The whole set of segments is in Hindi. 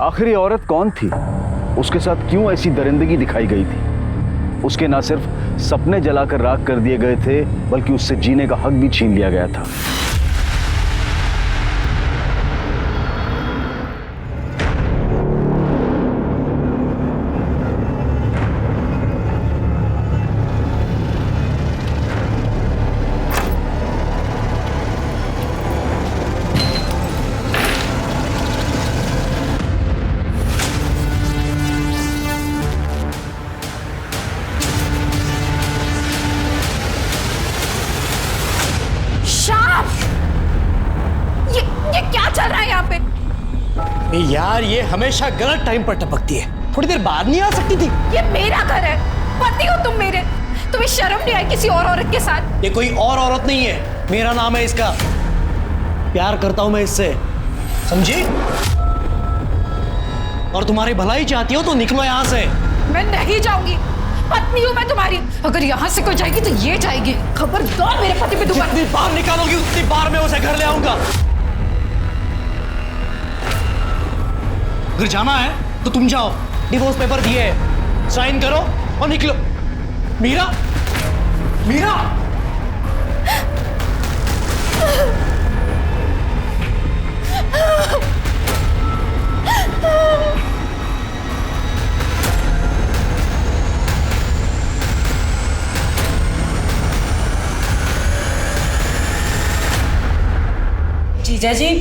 आखिर ये औरत कौन थी? उसके साथ क्यों ऐसी दरिंदगी दिखाई गई थी? उसके ना सिर्फ सपने जलाकर राख कर दिए गए थे, बल्कि उससे जीने का हक भी छीन लिया गया था। यार ये हमेशा गलत टाइम पर टपकती है, थोड़ी देर बाद नहीं आ सकती थी? ये मेरा घर है, पति हो तुम मेरे, तुम्हें शर्म नहीं आई किसी और औरत के साथ? ये कोई और औरत नहीं है, मेरा नाम है इसका, प्यार करता हूं मैं इससे, समझी? और तुम्हारी भलाई चाहती हो तो निकलो यहां से। मैं नहीं जाऊंगी, पत्नी हूं मैं तुम्हारी, अगर यहां से कोई जाएगी तो ये जाएगी। खबरदार मेरे पति पे दुबारा। जितनी बार निकालोगी उतनी बार मैं उसे घर ले आऊंगा। अगर जाना है तो तुम जाओ, डिवोर्स पेपर दिए हैं, साइन करो और निकलो। मीरा, मीरा! जीजा जी,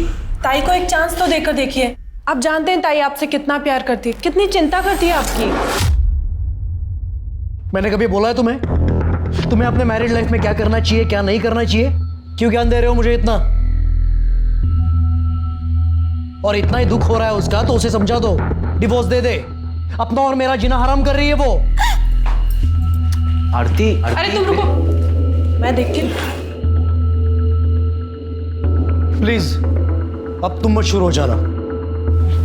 ताई को एक चांस तो देकर देखिए। आप जानते हैं ताई आपसे कितना प्यार करती है, कितनी चिंता करती है आपकी। मैंने कभी बोला है तुम्हें अपने मैरिड लाइफ में क्या करना चाहिए क्या नहीं करना चाहिए? क्यों ज्ञान दे रहे हो मुझे इतना? और इतना ही दुख हो रहा है उसका तो उसे समझा दो, डिवोर्स दे दे। अपना और मेरा जीना हराम कर रही है वो। आरती, अरे तुम रुको, मैं देखती हूँ। प्लीज अब तुम मत शुरू हो जाना।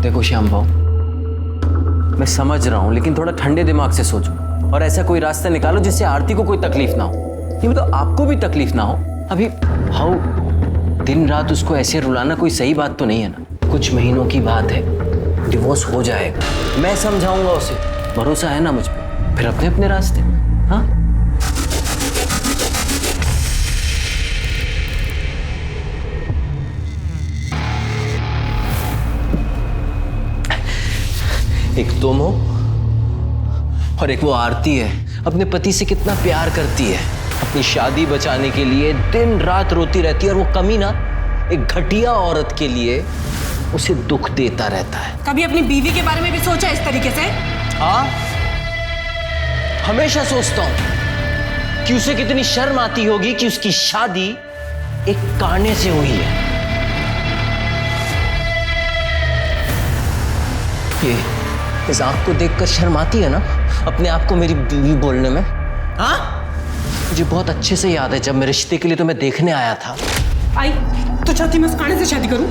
देखो श्याम भाऊ, मैं समझ रहा हूं, लेकिन थोड़ा ठंडे दिमाग से सोचो और ऐसा कोई रास्ता निकालो जिससे आरती को कोई तकलीफ ना हो, नहीं तो आपको भी तकलीफ ना हो। अभी भाऊ दिन रात उसको ऐसे रुलाना कोई सही बात तो नहीं है ना। कुछ महीनों की बात है, डिवोर्स हो जाएगा, मैं समझाऊंगा उसे, भरोसा है ना मुझ पर। फिर अपने अपने रास्ते। हाँ, एक तुम हो और एक वो आरती है, अपने पति से कितना प्यार करती है, अपनी शादी बचाने के लिए दिन रात रोती रहती है, और वो कमीना एक घटिया औरत के लिए उसे दुख देता रहता है। कभी अपनी बीवी के बारे में भी सोचा इस तरीके से? हाँ, हमेशा सोचता हूं कि उसे कितनी शर्म आती होगी कि उसकी शादी एक काने से हुई है। ये इस आंख को देखकर शर्म आती है ना अपने आप को मेरी बीवी बोलने में? हाँ, मुझे बहुत अच्छे से याद है जब मैं रिश्ते के लिए तुम्हें देखने आया था। आई तो चाहती मैं उस काने से शादी करूं?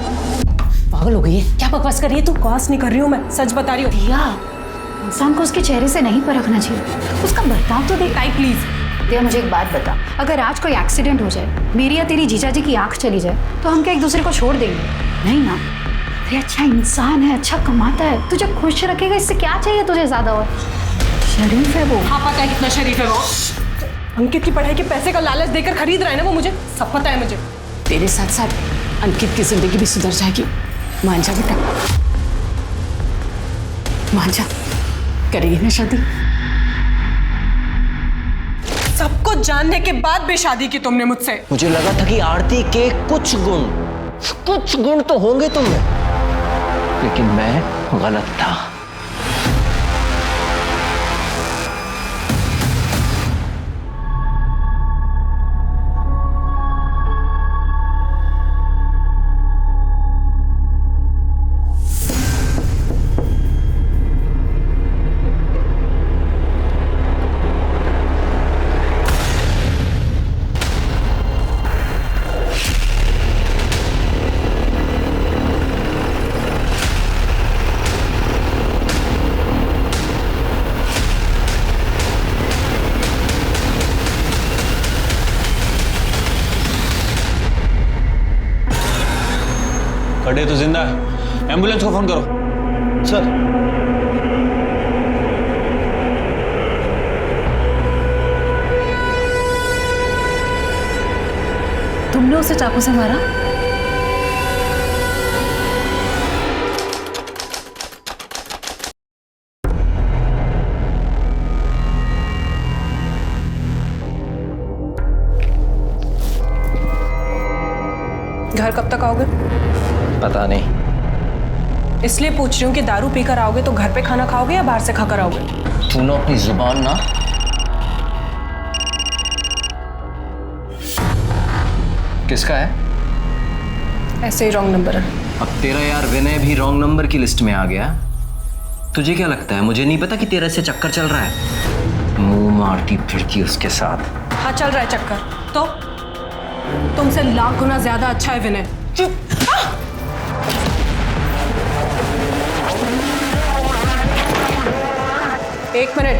पागल हो गई है क्या? बकवास कर रही है तू? बकवास नहीं कर रही हूं मैं, सच बता रही हूँ। दिया, इंसान को उसके चेहरे से नहीं परखना चाहिए, उसका बर्ताव तो देख। आई प्लीज दिया, मुझे एक बात बता, अगर आज कोई एक्सीडेंट हो जाए, मेरी या तेरी जीजा जी की आंख चली जाए, तो हम क्या एक दूसरे को छोड़ देंगे? नहीं ना। अरे अच्छा इंसान है, अच्छा कमाता है, तुझे खुश रखेगा, इससे क्या चाहिए तुझे ज्यादा? और शरीफ है वो। हाँ पता है कितना शरीफ है वो। अंकित की पढ़ाई के पैसे का लालच देकर खरीद रहा है ना वो, मुझे सब पता है। मुझे तेरे साथ साथ अंकित की जिंदगी भी सुधर जाएगी। मान जा बेटा, मान जा, करेगी ना शादी? सब कुछ जानने के बाद भी शादी की तुमने मुझसे। मुझे लगा था कि आरती के कुछ गुण तो होंगे तुम में, लेकिन मैं गलत था। खड़े तो जिंदा है, एम्बुलेंस को फोन करो। सर तुमने उसे चाकू से मारा? घर कब तक आओगे? पता नहीं। इसलिए पूछ रही हूँ कि दारू पीकर आओगे तो घर पे खाना खाओगे या बाहर से खाकर आओगे? तू ना अपनी जुबान ना। किसका है? ऐसे ही रॉन्ग नंबर है। अब तेरा यार विनय भी रॉन्ग नंबर की लिस्ट में आ गया। तुझे क्या लगता है मुझे नहीं पता कि तेरा से चक्कर चल रहा है? मुंह मारती फिरती उसके साथ। हाँ चल रहा है चक्कर। तो तुमसे लाख गुना ज्यादा अच्छा है विनय। एक मिनट।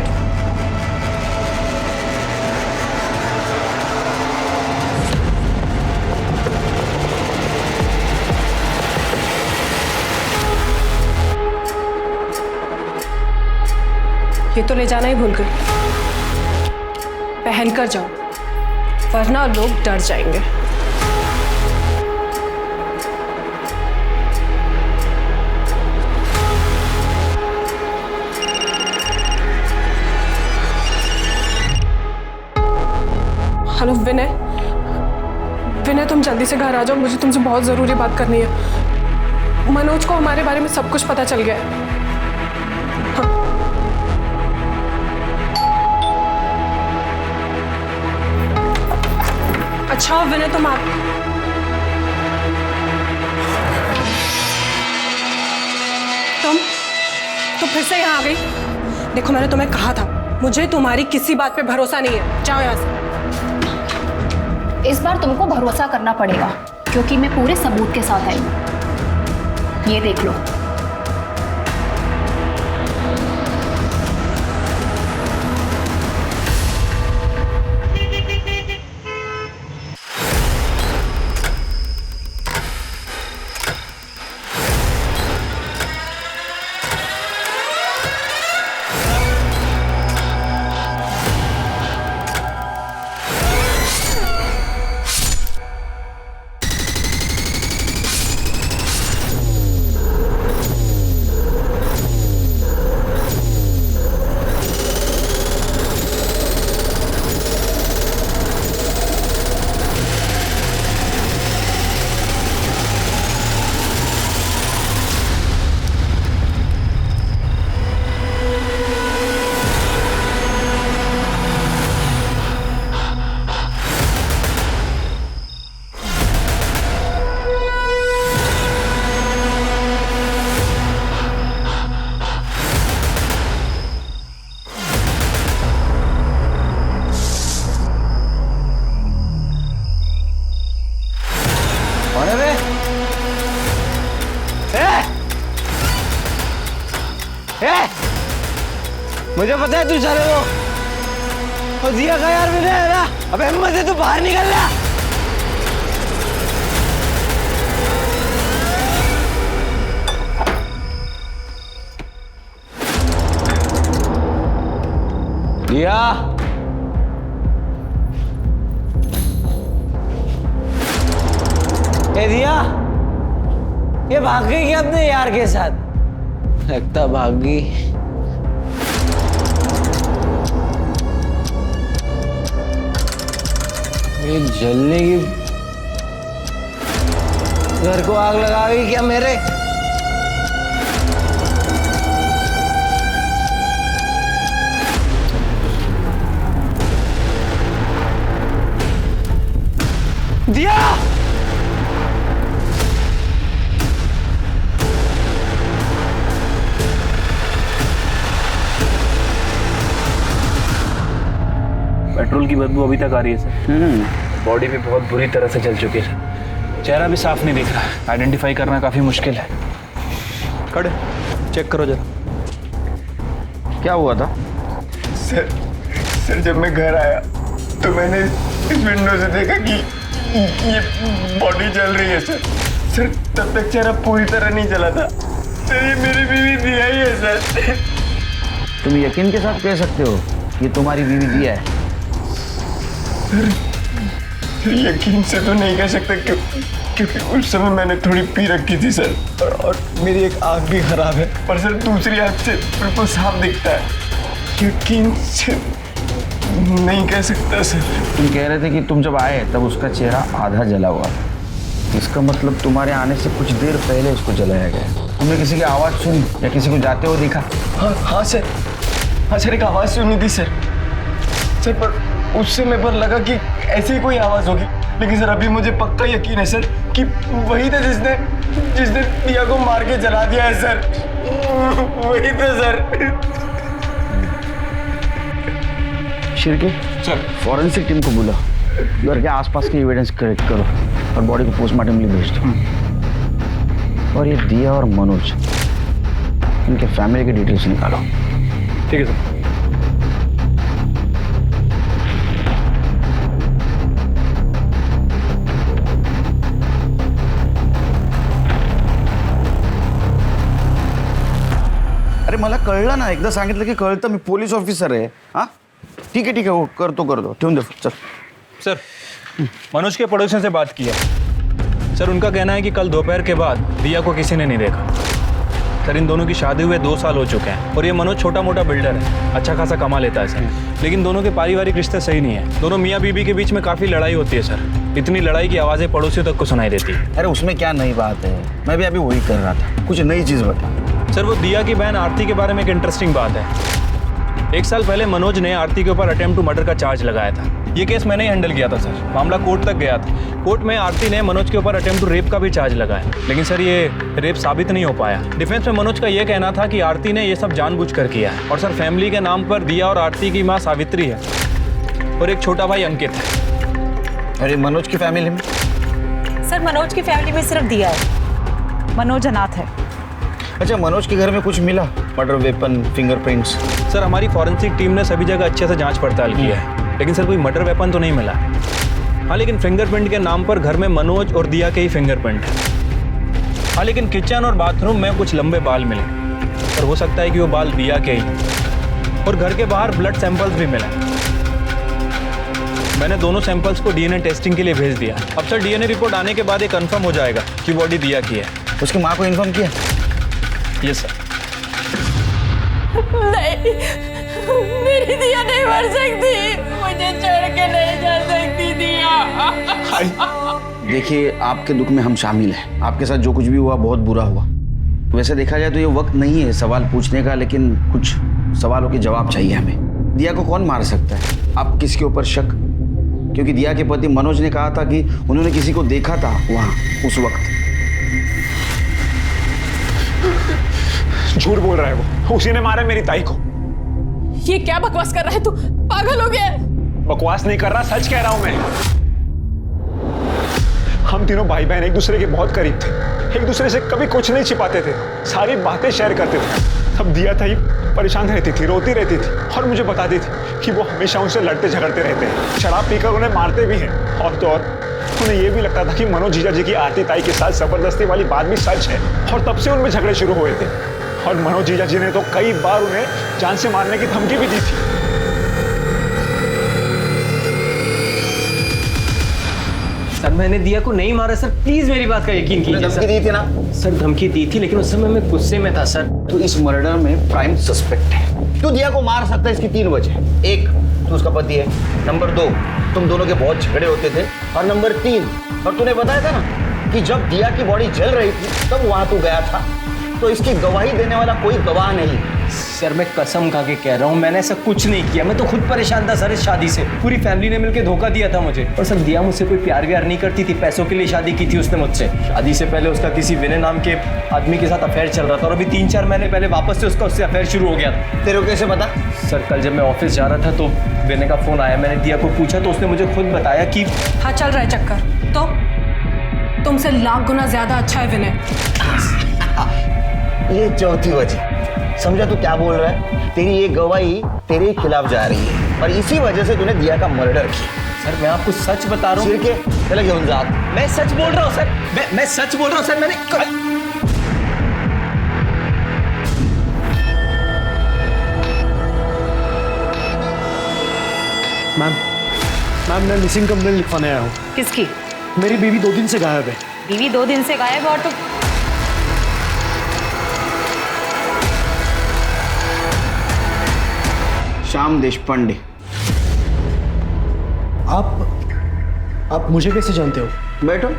ये तो ले जाना ही भूल गए। पहन कर जाओ वरना लोग डर जाएंगे। हेलो विनय। विनय तुम जल्दी से घर आ जाओ, मुझे तुमसे बहुत जरूरी बात करनी है। मनोज को हमारे बारे में सब कुछ पता चल गया है। अच्छा विनय तुम तुम फिर से यहाँ आ गई। देखो मैंने तुम्हें कहा था मुझे तुम्हारी किसी बात पे भरोसा नहीं है। जाओ यहाँ से। इस बार तुमको भरोसा करना पड़ेगा क्योंकि मैं पूरे सबूत के साथ आई हूँ। ये देख लो। मुझे पता है तू चले वो और दिया का यार मैंने है ना। अब हिम्मत है तू बाहर निकल रहा। दिया ए दिया ये भाग गई क्या अपने यार के साथ? लगता भाग गई। ये जलने की घर को आग लगा गई क्या मेरे? दिया पेट्रोल की बदबू अभी तक आ रही है सर। बॉडी भी बहुत बुरी तरह से जल चुकी है सर। चेहरा भी साफ नहीं दिख रहा है। आइडेंटिफाई करना काफी मुश्किल है। खड़े चेक करो जरा। क्या हुआ था? सर जब मैं घर आया तो मैंने इस विंडो से देखा कि ये बॉडी जल रही है सर। सर तब तक चेहरा पूरी तरह नहीं चला था। सर ये मेरी बीवी दिया ही है सर। तुम यकीन के साथ कह सकते हो ये तुम्हारी बीवी दिया है? सर यकीन से तो नहीं कह सकते क्योंकि उस समय मैंने थोड़ी पी रखी थी सर, और मेरी एक आँख भी खराब है, पर सर दूसरी आँख से बिल्कुल साफ दिखता है। यकीन से नहीं कह सकता सर। तुम कह रहे थे कि तुम जब आए तब उसका चेहरा आधा जला हुआ था। इसका मतलब तुम्हारे आने से कुछ देर पहले उसको जलाया गया। तुमने किसी की आवाज़ सुनी या किसी को जाते हुए देखा? हाँ सर एक आवाज़ सुनी थी सर। पर उस समय पर लगा कि ऐसी ही कोई आवाज़ होगी, लेकिन सर अभी मुझे पक्का यकीन है सर कि वही था जिसने दिया को मार के जला दिया है सर। वही था sir. Shirke sir, forensic team को बुला, घर के आसपास के एविडेंस कलेक्ट करो और बॉडी को पोस्टमार्टम के लिए भेज दो। और ये दिया और मनोज, इनके फैमिली की डिटेल्स निकालो। ठीक है सर। अरे मला कळलं ना, एकदा सांगितलं की कळतं, मी पोलीस ऑफिसर आहे। हां ठीक है वो करतो ठेवून दे चल। सर मनोज के पड़ोसियों से बात की है सर। उनका कहना है कि कल दोपहर के बाद दिया को किसी ने नहीं देखा सर। इन दोनों की शादी हुए 2 साल हो चुके हैं और ये मनोज छोटा मोटा बिल्डर है, अच्छा खासा कमा लेता है सर। लेकिन दोनों के पारिवारिक रिश्ते सही नहीं है। दोनों मियाँ बीबी के बीच में काफ़ी लड़ाई होती है सर। इतनी लड़ाई की आवाज़ें पड़ोसियों तक को सुनाई देती है। अरे उसमें क्या नई बात है, मैं भी अभी वही कर रहा था, कुछ नई चीज़ बता। सर वो दिया की बहन आरती के बारे में एक इंटरेस्टिंग बात है। 1 साल पहले मनोज ने आरती के ऊपर अटेम्प्ट टू मर्डर का चार्ज लगाया था। ये केस मैंने ही हैंडल किया था सर। मामला कोर्ट तक गया था। कोर्ट में आरती ने मनोज के ऊपर अटेम्प्ट टू रेप का भी चार्ज लगाया, लेकिन सर ये रेप साबित नहीं हो पाया। डिफेंस में मनोज का ये कहना था कि आरती ने ये सब जानबूझकर किया है। और सर फैमिली के नाम पर दिया और आरती की माँ सावित्री है और एक छोटा भाई अंकित है। अरे मनोज की फैमिली में? सर मनोज की फैमिली में सिर्फ दिया है, मनोज अनाथ है। अच्छा, मनोज के घर में कुछ मिला? Murder weapon, fingerprints? सर हमारी फॉरेंसिक टीम ने सभी जगह अच्छे से जांच पड़ताल की है, लेकिन सर कोई मर्डर वेपन तो नहीं मिला। हाँ लेकिन फिंगरप्रिंट के नाम पर घर में मनोज और दिया के ही फिंगरप्रिंट है। हाँ लेकिन किचन और बाथरूम में कुछ लंबे बाल मिले और हो सकता है कि वो बाल दिया के ही। और घर के बाहर ब्लड सैंपल्स भी मिले। मैंने दोनों सैंपल्स को डीएनए टेस्टिंग के लिए भेज दिया। अब सर डीएनए रिपोर्ट आने के बाद ये कंफर्म हो जाएगा कि बॉडी दिया की है। उसकी माँ को इन्फॉर्म किया? Yes sir. नहीं, मेरी दिया नहीं मर सकती, मुझे छोड़ के नहीं जा सकती दिया। देखिए, आपके दुख में हम शामिल हैं। आपके साथ जो कुछ भी हुआ बहुत बुरा हुआ। वैसे देखा जाए तो ये वक्त नहीं है सवाल पूछने का, लेकिन कुछ सवालों के जवाब चाहिए हमें। दिया को कौन मार सकता है? आप किसके ऊपर शक? क्योंकि दिया के पति मनोज ने कहा था कि उन्होंने किसी को देखा था वहां उस वक्त। झूठ बोल रहा है वो, उसी ने मारा मेरी ताई को। ये क्या बकवास कर रहा है तू? पागल हो गया है? बकवास नहीं कर रहा, सच कह रहा हूं मैं। हम तीनों भाई बहन एक दूसरे के बहुत करीब थे, एक दूसरे से कभी कुछ नहीं छिपाते थे, सारी बातें शेयर करते थे। तब दिया था ही परेशान रहती थी, रोती रहती थी और मुझे बताती थी कि वो हमेशा उनसे लड़ते झगड़ते रहते हैं, शराब पीकर उन्हें मारते भी हैं। और तो और उन्हें यह भी लगता था कि मनोज जीजा जी की आरती ताई के साथ जबरदस्ती वाली बात भी सच है, और तब से उनमें झगड़े शुरू हुए थे। और मनोज जीजा जी ने तो कई बार उन्हें जान से मारने की धमकी भी दी थी। सर मैंने दिया को नहीं मारा सर, प्लीज मेरी बात का यकीन कीजिए। धमकी दी थी ना? सर धमकी दी थी, लेकिन उस समय मैं गुस्से में था सर। तो इस मर्डर में प्राइम सस्पेक्ट है। तू दिया को मार सकता है, इसकी 3 वजह। 1, तू उसका पति है। नंबर 2, तुम दोनों के बहुत झगड़े होते थे। और नंबर 3, और तूने बताया था ना कि जब दिया की बॉडी जल रही थी तब वहां तू गया था, तो इसकी गवाही देने वाला कोई गवाह नहीं। सर मैं कसम खा के कह रहा हूँ, मैंने ऐसा कुछ नहीं किया। मैं तो खुद परेशान था सर इस शादी से। पूरी फैमिली ने मिलकर धोखा दिया था मुझे। और सर दिया मुझसे कोई प्यार व्यार नहीं करती थी, पैसों के लिए शादी की थी उसने मुझसे। शादी से पहले उसका किसी विनय नाम के आदमी के साथ अफेयर चल रहा था, और अभी 3-4 महीने पहले वापस से उससे अफेयर शुरू हो गया था। तेरे को कैसे पता? सर कल जब मैं ऑफिस जा रहा था तो विनय का फोन आया। मैंने दिया को पूछा तो उसने मुझे खुद बताया कि हाँ चल रहा है चक्कर, तो तुमसे लाख गुना ज्यादा अच्छा है विनय। ये चौथी वजह। समझा तू क्या बोल रहा है? तेरी ये गवाही तेरे खिलाफ जा रही है और इसी वजह से तूने दिया का मर्डर किया। सर मैं आपको सच बता रहा हूँ। सिरके, त्याला घेऊन जा आत. मैं सच बोल रहा हूँ सर, मैं सच बोल रहा हूँ सर. मैंने मैम मैं मिसिंग कंप्लेंट लिखवाने आया हूँ. किसकी? मेरी बीवी 2 दिन से गायब है. बीवी 2 दिन से गायब और तो श्याम देशपांडे. आप मुझे कैसे जानते हो? बैठो.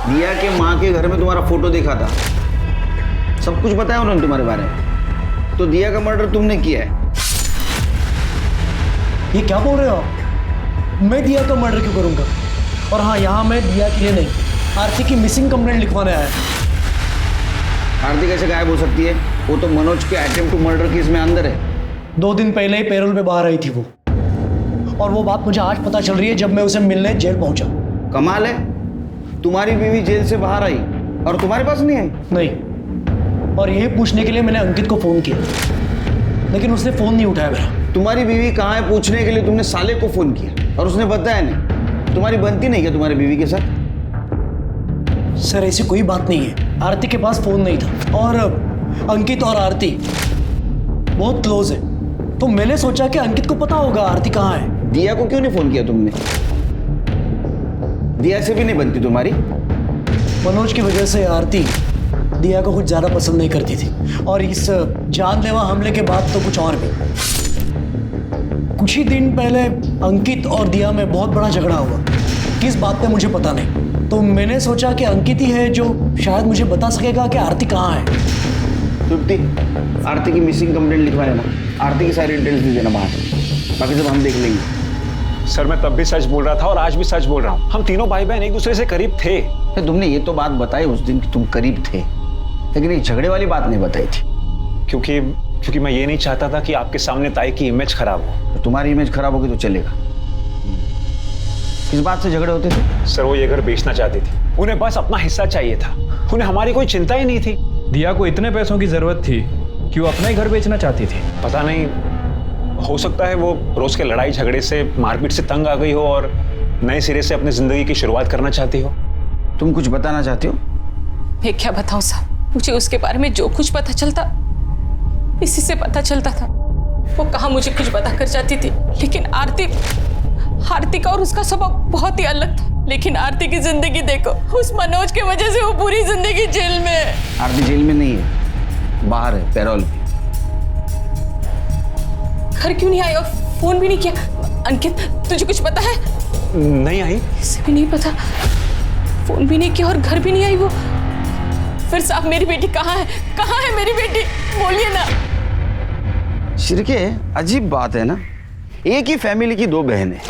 दिया के माँ के घर में तुम्हारा फोटो देखा था. सब कुछ बताया उन्होंने तुम्हारे बारे में. तो दिया का मर्डर तुमने किया है. ये क्या बोल रहे हो आप? मैं दिया का मर्डर क्यों करूंगा? और हाँ, यहाँ मैं दिया के लिए नहीं, आरती की मिसिंग कंप्लेंट लिखवाने आया. आरती कैसे गायब हो सकती है? वो तो मनोज के अटेम्प्ट टू मर्डर केस में अंदर है. 2 दिन पहले ही पैरोल पे बाहर आई थी वो, और वो बात मुझे आज पता चल रही है जब मैं उसे मिलने जेल पहुंचा. कमाल है, तुम्हारी बीवी जेल से बाहर आई और तुम्हारे पास नहीं आई. नहीं, और यही पूछने के लिए मैंने अंकित को फोन किया, लेकिन उसने फोन नहीं उठाया मेरा. तुम्हारी बीवी कहाँ है पूछने के लिए तुमने साले को फोन किया और उसने बताया नहीं. तुम्हारी बनती नहीं क्या तुम्हारी बीवी के साथ? सर ऐसी कोई बात नहीं है. आरती के पास फोन नहीं था, और अंकित और आरती बहुत क्लोज है, तो मैंने सोचा कि अंकित को पता होगा आरती कहाँ है. दिया को क्यों नहीं फोन किया तुमने? दिया से भी नहीं बनती तुम्हारी. मनोज की वजह से आरती दिया को कुछ ज्यादा पसंद नहीं करती थी, और इस जानलेवा हमले के बाद तो कुछ और भी. कुछ ही दिन पहले अंकित और दिया में बहुत बड़ा झगड़ा हुआ. किस बात पे मुझे पता नहीं, तो मैंने सोचा कि अंकित ही है जो शायद मुझे बता सकेगा कि आरती कहाँ है. तृप्ति, आरती की मिसिंग कंप्लेंट लिखवा लेना. आरती की सारी डिटेल्स दे देना बाहर, बाकी सब हम देख लेंगे. सर मैं तब भी सच बोल रहा था और आज भी सच बोल रहा हूँ. हम तीनों भाई बहन एक दूसरे से करीब थे. तुमने ये तो बात बताई उस दिन कि तुम करीब थे, लेकिन एक झगड़े वाली बात नहीं बताई थी. क्योंकि मैं ये नहीं चाहता था कि आपके सामने ताई की इमेज खराब हो. तो तुम्हारी इमेज खराब होगी तो चलेगा. किस बात से झगड़े होते थे? सर वो ये घर बेचना चाहती थी. उन्हें बस अपना हिस्सा चाहिए था. उन्हें हमारी कोई चिंता ही नहीं थी. दिया को इतने पैसों की जरूरत थी कि वो अपना ही घर बेचना चाहती थी. पता नहीं, हो सकता है वो रोज के लड़ाई झगड़े से, मारपीट से तंग आ गई हो और नए सिरे से अपनी जिंदगी की शुरुआत करना चाहती हो. तुम कुछ बताना चाहती हो? मैं क्या बताऊं साहब, मुझे उसके बारे में जो कुछ पता चलता इसी से पता चलता था. वो कहाँ मुझे कुछ बता कर जाती थी, लेकिन आरती का और उसका स्वभाव बहुत ही अलग था. लेकिन आरती की जिंदगी देखो, उस मनोज के वजह से वो पूरी जिंदगी जेल में है. आरती जेल में नहीं है, बाहर है पैरोल पे. घर क्यों नहीं आई और फोन भी नहीं किया? अंकित तुझे कुछ पता है? नहीं आई. इसे भी नहीं पता, फोन भी नहीं किया और घर भी नहीं आई वो. फिर साहब मेरी बेटी कहाँ है? कहाँ है मेरी बेटी? बोलिए ना. शिरके, अजीब बात है ना, एक ही फैमिली की 2 बहनें,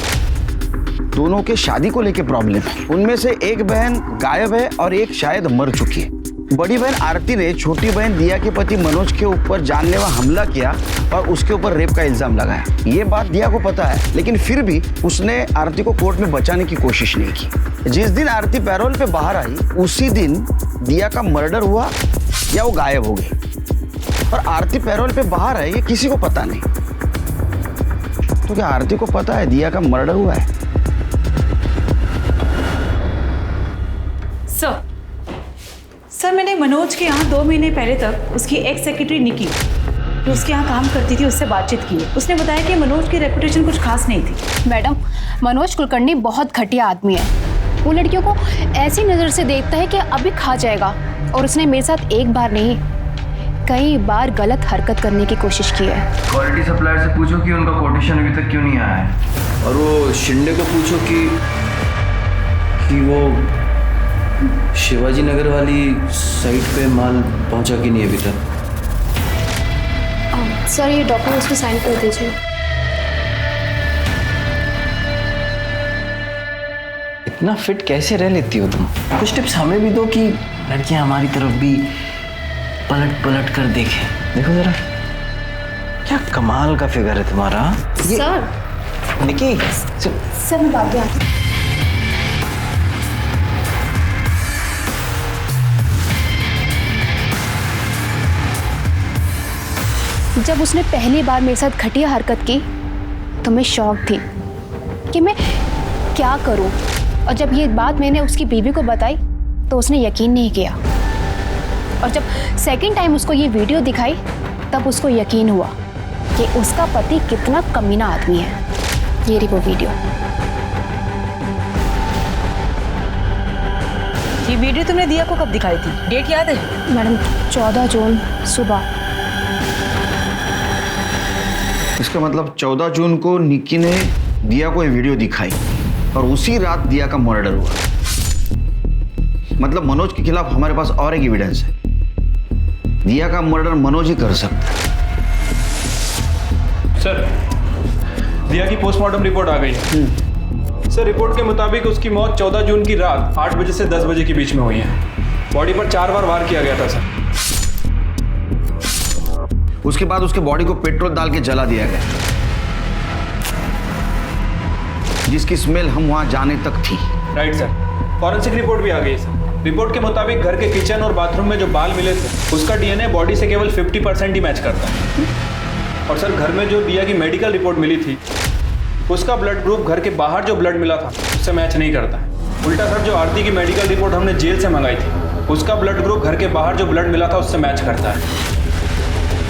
दोनों के शादी को लेके प्रॉब्लम है. उनमें से एक बहन गायब है और एक शायद मर चुकी है. बड़ी बहन आरती ने छोटी बहन दिया के पति मनोज के ऊपर जानलेवा हमला किया और उसके ऊपर रेप का इल्जाम लगाया. ये बात दिया को पता है, लेकिन फिर भी उसने आरती को कोर्ट में बचाने की कोशिश नहीं की. जिस दिन आरती पैरोल पे बाहर आई उसी दिन दिया का मर्डर हुआ या वो गायब हो गई. और आरती पैरोल पे बाहर आई ये किसी को पता नहीं. तो क्या आरती को पता है दिया का मर्डर हुआ है? सर मैंने मनोज के यहाँ 2 महीने पहले तक उसकी एक्स सेक्रेटरी निकी, जो उसके यहाँ काम करती थी, उससे बातचीत की. उसने बताया कि मनोज की रेपुटेशन कुछ खास नहीं थी. मैडम, मनोज कुलकर्णी बहुत घटिया आदमी है. वो लड़कियों को ऐसी नज़र से देखता है कि अभी खा जाएगा, और उसने मेरे साथ एक बार नहीं कई बार गलत हरकत करने की कोशिश की है. क्वालिटी सप्लायर से पूछो कि उनका कोटेशन अभी तक क्यों नहीं आया है. और वो शिंदे को पूछो कि वो शिवाजी नगर वाली साइट पे माल पहुंचा कि नहीं अभी तक. सर ये डॉक्यूमेंट्स पे साइन कर दीजिए. इतना फिट कैसे रह लेती हो तुम? कुछ टिप्स हमें भी दो कि लड़कियां हमारी तरफ भी पलट पलट कर देखें. देखो जरा, क्या कमाल का फिगर है तुम्हारा. सर निकी, सर मैं बात आती हूँ. जब उसने पहली बार मेरे साथ घटिया हरकत की तो मैं शॉक थी कि मैं क्या करूं? और जब ये बात मैंने उसकी बीवी को बताई तो उसने यकीन नहीं किया, और जब सेकंड टाइम उसको ये वीडियो दिखाई तब उसको यकीन हुआ कि उसका पति कितना कमीना आदमी है। ये रही वो वीडियो। ये वीडियो तुमने दिया को कब दिखाई थी? डेट याद है? मैडम 14 जून सुबह। इसका मतलब 14 जून को निक्की ने दिया को ये वीडियो दिखाई और उसी रात दिया का मर्डर हुआ। मतलब मनोज के खिलाफ हमारे पास और एक एविडेंस है। दिया का मर्डर मनोज ही कर सकता है। सर, दिया की पोस्टमार्टम रिपोर्ट आ गई है। सर, रिपोर्ट के मुताबिक उसकी मौत 14 जून की रात 8 बजे से 10 बजे के बीच में हुई है। बॉडी पर 4 बार वार किया गया था सर। उसके बाद उसके बॉडी को पेट्रोल डाल के जला दिया गया, जिसकी स्मेल हम वहां जाने तक थी। Right sir. फॉरेंसिक रिपोर्ट भी आ गई है सर। रिपोर्ट के मुताबिक घर के किचन और बाथरूम में जो बाल मिले थे उसका डीएनए बॉडी से केवल 50% ही मैच करता है। और सर, घर में जो दिया की मेडिकल रिपोर्ट मिली थी उसका ब्लड ग्रुप घर के बाहर जो ब्लड मिला था उससे मैच नहीं करता है। उल्टा सर, जो आरती की मेडिकल रिपोर्ट हमने जेल से मंगाई थी उसका ब्लड ग्रुप घर के बाहर जो ब्लड मिला था उससे मैच करता है।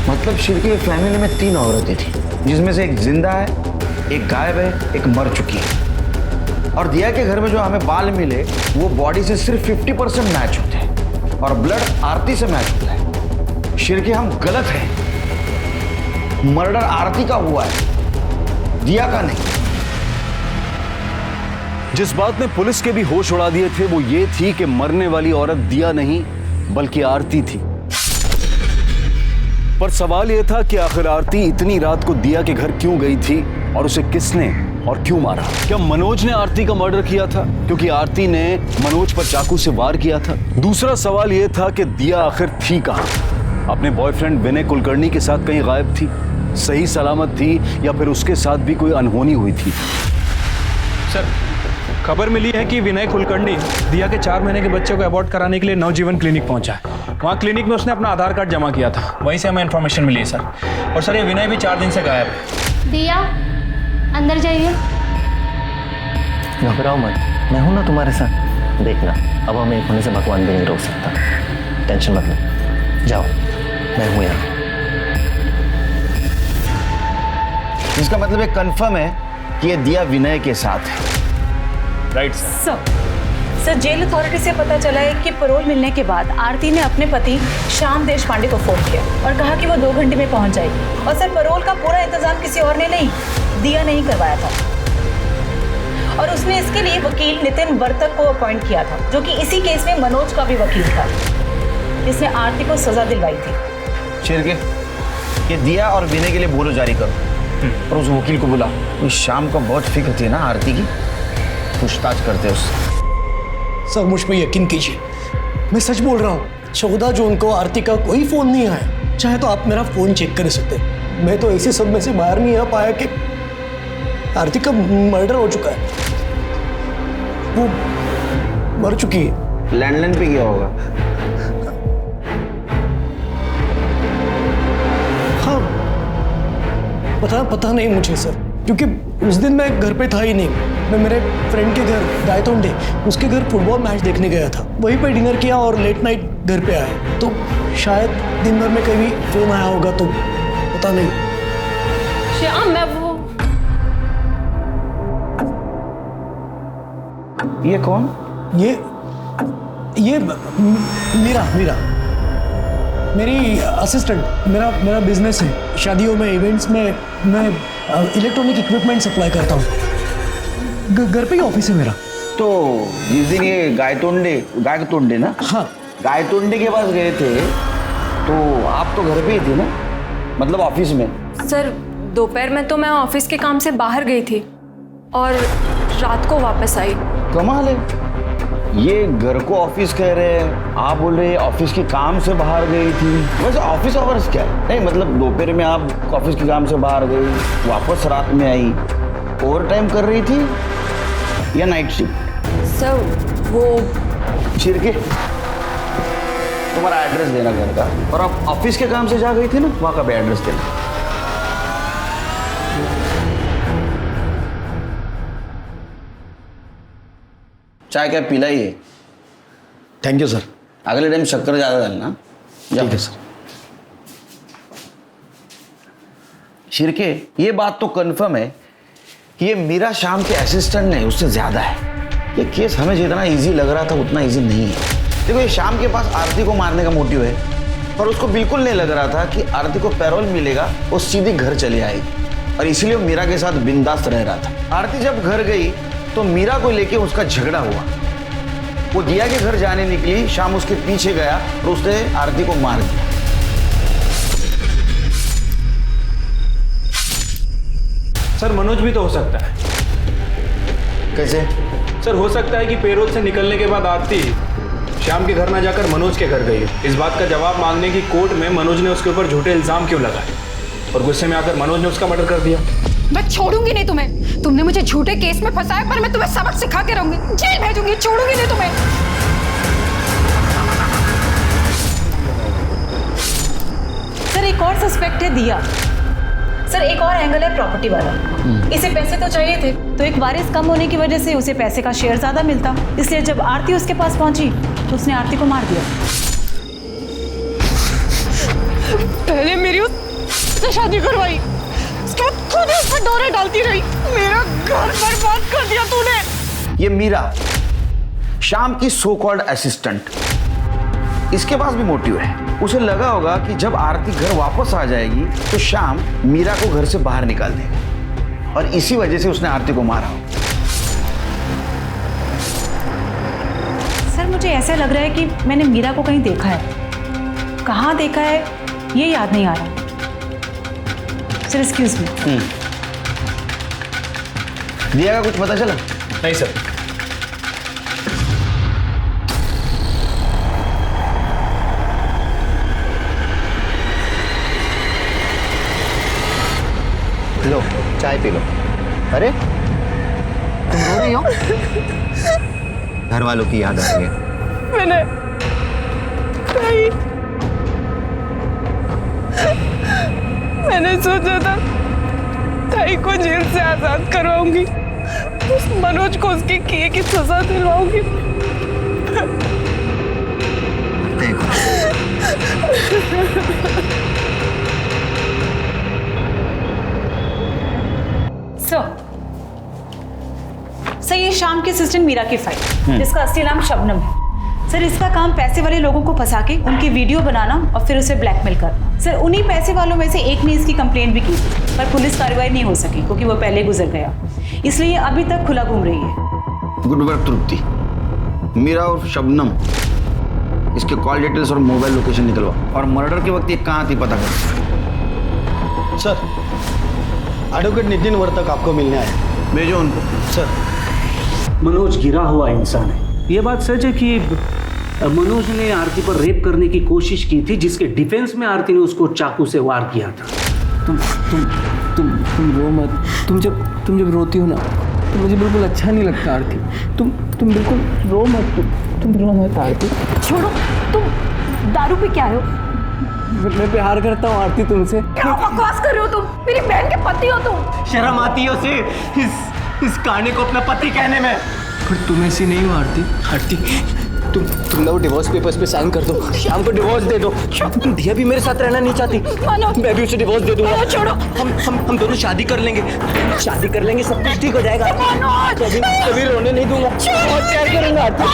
मतलब शिरके की फैमिली में 3 औरतें थी, जिसमें से एक जिंदा है, एक गायब है, एक मर चुकी है। और दिया के घर में जो हमें बाल मिले वो बॉडी से सिर्फ 50% मैच होते हैं और ब्लड आरती से मैच होता है। शिरके हम गलत हैं। मर्डर आरती का हुआ है, दिया का नहीं। जिस बात ने पुलिस के भी होश उड़ा दिए थे वो ये थी कि मरने वाली औरत दिया नहीं बल्कि आरती थी। पर सवाल यह था कि आखिर आरती इतनी रात को दिया के घर क्यों गई थी और उसे किसने और क्यों मारा? क्या मनोज ने आरती का मर्डर किया था क्योंकि आरती ने मनोज पर चाकू से वार किया था? दूसरा सवाल यह था कि दिया आखिर थी कहां? अपने बॉयफ्रेंड विनय कुलकर्णी के साथ कहीं गायब थी, सही सलामत थी, या फिर उसके साथ भी कोई अनहोनी हुई थी? सर, खबर मिली है कि विनय कुलकर्णी दिया के 4 महीने के बच्चे को अबॉर्ट कराने के लिए नवजीवन क्लिनिक पहुंचा है। वहाँ क्लिनिक में उसने अपना आधार कार्ड जमा किया था, वहीं से हमें इन्फॉर्मेशन मिली है सर। और सर, ये विनय भी 4 दिन से गायब है। दिया अंदर जाइए। घबराओ मत, मैं हूं ना तुम्हारे साथ। देखना, अब हमें एक होने से भगवान भी नहीं रोक सकता। टेंशन मत लो, जाओ, मैं हूं यहाँ। इसका मतलब ये कंफर्म है कि ये दिया विनय के साथ है। Right sir. Sir, jail authority से पता चला है कि पैरोल मिलने के बाद आरती ने अपने पति श्याम देशपांडे को फोन किया और कहा कि वो 2 घंटे में पहुंच जाएगी। और सर, पैरोल का पूरा इंतजाम किसी और ने नहीं, दिया नहीं करवाया था। और उसने इसके लिए वकील नितिन वर्तक को अपॉइंट किया था, जो कि इसी केस में मनोज का भी वकील था, जिसने आरती को सजा दिलवाई थी। शिरके, ये दिया और विनय के लिए बोलो जारी करो और उस वकील को बुला। उस शाम को बहुत फिक्र थी ना आरती की, पूछताछ करते उससे। सर, मुझ पर यकीन कीजिए, मैं सच बोल रहा हूँ। 14 जून को आरती का कोई फोन नहीं आया। चाहे तो आप मेरा फोन चेक कर सकते। मैं तो ऐसे सब में से बाहर नहीं आ पाया कि आरती का मर्डर हो चुका है, वो मर चुकी है। लैंडलाइन पे गया होगा। हाँ, पता नहीं मुझे सर, क्योंकि उस दिन मैं घर पे था ही नहीं। मैं मेरे फ्रेंड के घर गायतोंडे, उसके घर फुटबॉल मैच देखने गया था। वहीं पे डिनर किया और लेट नाइट घर पे आया। तो शायद दिन भर में कभी फोन आया होगा, तो पता नहीं। श्याम, मैं वो ये कौन? ये मीरा मेरी असिस्टेंट। मेरा बिजनेस है, शादियों में, इवेंट्स में मैं इलेक्ट्रॉनिक इक्विपमेंट सप्लाई करता हूँ। घर पे ही ऑफिस है मेरा। तो जिस दिन ये गायतोंडे ना, हाँ, गायतोंडे के पास गए थे तो आप तो घर पे ही थे ना, मतलब ऑफिस में? सर, दोपहर में तो मैं ऑफिस के काम से बाहर गई थी और रात को वापस आई। कमाल है, ये घर को ऑफिस कह रहे हैं, आप बोल रहे हैं ऑफिस के काम से बाहर गई थी। वैसे ऑफिस आवर्स क्या है? नहीं मतलब दोपहर में आप ऑफिस के काम से बाहर गई, वापस रात में आई, ओवर टाइम कर रही थी या नाइट शिफ्ट? सर, वो शिरके, तुम्हारा एड्रेस देना घर का, और आप ऑफिस के काम से जा गई थी ना, वहाँ का भी एड्रेस देना। चाय क्या पीला ही है। Thank you sir. अगले टाइम शक्कर ज़्यादा डालना। ठीक है सर। शिरके, ये बात तो कंफर्म है कि ये मीरा शाम के असिस्टेंट नहीं, उससे ज़्यादा है। ये केस हमें जितना इजी लग रहा था उतना इजी नहीं है। देखो, ये शाम के पास आरती को मारने का मोटिव है, पर उसको बिल्कुल नहीं लग रहा था कि आरती को पैरोल मिलेगा, वो सीधी घर चली आएगी, और इसीलिए वो मीरा के साथ बिंदास रह रहा था। आरती जब घर गई तो मीरा को लेके उसका झगड़ा हुआ। वो दिया के घर जाने निकली, शाम उसके पीछे गया और उसने आरती को मार दिया। सर मनोज भी तो हो सकता है। कैसे? सर हो सकता है कि पेरोल से निकलने के बाद आरती श्याम के घर ना जाकर मनोज के घर गई है। इस बात का जवाब मांगने की कोर्ट में मनोज ने उसके ऊपर झूठे इल्जाम क्यों लगाए, और गुस्से में आकर मनोज ने उसका मर्डर कर दिया। मैं छोड़ूंगी नहीं तुम्हें। तुमने मुझे झूठे केस में फंसाया, पर मैं तुम्हें सबक सिखा के रहूंगी, जेल भेजूंगी, छोड़ूंगी नहीं तुम्हें। सर एक और सस्पेक्ट है दिया। सर एक और एंगल है प्रॉपर्टी वाला। इसे पैसे तो चाहिए थे, तो एक वारिस कम होने की वजह से उसे पैसे का शेयर ज्यादा मिलता, इसलिए जब आरती उसके पास पहुंची तो उसने आरती को मार दिया। पहले मेरी उससे शादी करवाई, उसके बाद खुद उस पर डोरे डालती रही। मेरा घर बर्बाद कर दिया तूने। ये मीरा शाम की सो कॉल्ड असिस्टेंट, इसके पास भी मोटिव है। उसे लगा होगा कि जब आरती घर वापस आ जाएगी तो शाम मीरा को घर से बाहर निकाल देगा, और इसी वजह से उसने आरती को मारा। सर मुझे ऐसा लग रहा है कि मैंने मीरा को कहीं देखा है। कहाँ देखा है ये याद नहीं आ रहा। Sir excuse me. दिया का कुछ पता चला? नहीं सर। लो चाय पी लो। अरे तुम रो रही हो? घर वालों की याद आ रही है। मैंने सोचा था ताई को जेल से आजाद करवाऊंगी, उस मनोज को उसके किए की सजा दिलवाऊंगी। देखो सर ये शाम के असिस्टेंट मीरा की फाइल, जिसका असली नाम शबनम है। सर इसका काम पैसे वाले लोगों को फंसा के उनकी वीडियो बनाना और फिर उसे ब्लैकमेल करना। सर उन्हीं पैसे वालों में से एक ने इसकी कंप्लेंट भी की थी, पर पुलिस कार्रवाई नहीं हो सकी क्योंकि वो पहले गुजर गया, इसलिए ये अभी तक खुला घूम रही है। गुड वर्क तृप्ति। मीरा और शबनम, इसके कॉल डिटेल्स और मोबाइल लोकेशन निकलवा, और मर्डर के वक्त ये कहाँ थी पता कर। सर एडवोकेट नितिन वर्तक आपको मिलने आए। भेजो उनको। सर मनोज गिरा हुआ इंसान है। ये बात सच है कि मनोज ने आरती पर रेप करने की कोशिश की थी, जिसके डिफेंस में आरती ने उसको चाकू से वार किया था। तुम रो मत। तुम जब रोती हो ना तो मुझे बिल्कुल अच्छा नहीं लगता आरती। तुम बिल्कुल रो मत। तुम रो मत आरती। छोड़ो, तुम दारू पे क्या हो? मैं प्यार करता हूँ आरती तुमसे। क्या बकवास कर रहे हो तुम? मेरी बहन के पति हो तुम। शर्म आती है उसे इस कांडे को अपना पति कहने में। पर तुम ऐसी नहीं हो आरती। आरती तुम ना वो डिवोर्स पेपर्स पे साइन कर दो, शाम को डिवोर्स दे दो। तुम दिया भी मेरे साथ रहना नहीं चाहती, मैं भी उसे डिवोर्स दे दूंगा। छोड़ो। हम दोनों शादी कर लेंगे, सब कुछ ठीक हो जाएगा। कभी रोने नहीं दूंगा, बहुत प्यार करूंगा आरती।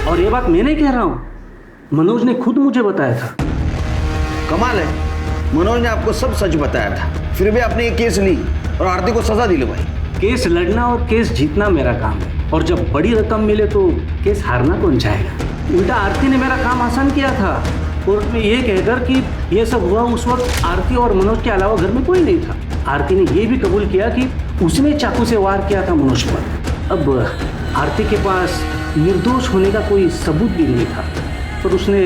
और ये बात मैं नहीं कह रहा हूँ, मनोज ने खुद मुझे बताया था। कमाल है, मनोज ने आपको सब सच बताया था, फिर भी आपने ये केस ली और आरती को सजा दिलवाई। केस लड़ना और केस जीतना मेरा काम है, और जब बड़ी रकम मिले तो केस हारना कौन चाहेगा। उल्टा आरती ने मेरा काम आसान किया था, कोर्ट में ये कहकर कि ये सब हुआ उस वक्त आरती और मनोज के अलावा घर में कोई नहीं था। आरती ने ये भी कबूल किया कि उसने चाकू से वार किया था मनोज पर। अब आरती के पास निर्दोष होने का कोई सबूत भी नहीं था, पर उसने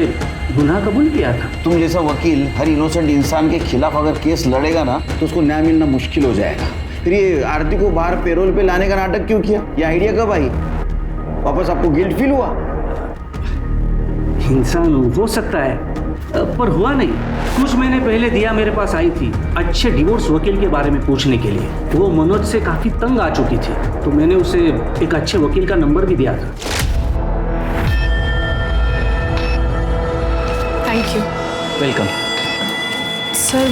गुनाह कबूल किया था। तुम जैसा वकील हर इनोसेंट इंसान के खिलाफ अगर केस लड़ेगा ना तो उसको न्याय मिलना मुश्किल हो जाएगा, फिर ये आरती को बाहर पेरोल पे लाने का नाटक क्यों किया? ये आइडिया कब आई? वापस आपको गिल्ट फील हुआ? इंसान हो सकता है, पर हुआ नहीं। कुछ महीने पहले दिया मेरे पास आई थी अच्छे डिवोर्स वकील के बारे में पूछने के लिए। वो मनोज से काफी तंग आ चुकी थी, तो मैंने उसे एक अच्छे वकील का नंबर भी दिया था। Thank you. वेलकम। सर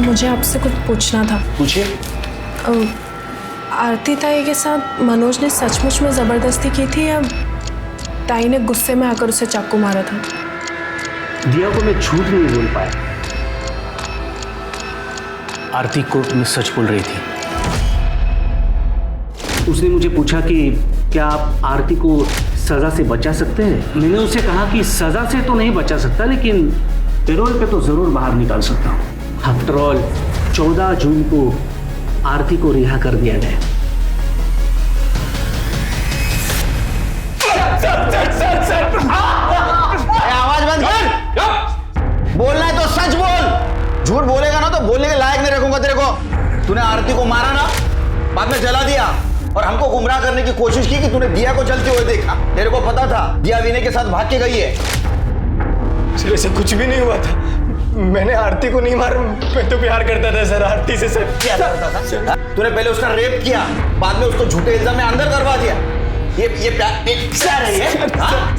मुझे आपसे कुछ पूछना था। पूछिए। आरती ताई के साथ मनोज ने सचमुच में ज़बरदस्ती की थी या ताई ने गुस्से में आकर उसे चाकू मारा था? दिया को मैं झूठ नहीं बोल पाया। आरती कोर्ट में सच बोल रही थी। उसने मुझे पूछा कि क्या आप आरती को सजा से बचा सकते हैं। मैंने उसे कहा कि सजा से तो नहीं बचा सकता, लेकिन पेरोल पे तो जरूर बाहर निकाल सकता हूँ। आफ्टर ऑल 14 जून को आरती को रिहा कर दिया गया। आवाज बंद कर। बोलना है तो सच बोल। झूठ बोलेगा ना तो बोलने के लायक नहीं रखूंगा तेरे को। तूने आरती को मारा ना, बाद में जला दिया और हमको गुमराह करने की कोशिश की कि तूने दिया को जलते हुए देखा। तेरे को पता था दिया विनय के साथ भाग के गई है। सर ऐसा कुछ भी नहीं हुआ था। मैंने आरती को नहीं मारा, मैं तो प्यार करता था सर आरती से। सर क्या करता था? तूने पहले उसका रेप किया, बाद में उसको झूठे इल्जाम में अंदर करवा दिया। ये प्यार है ये?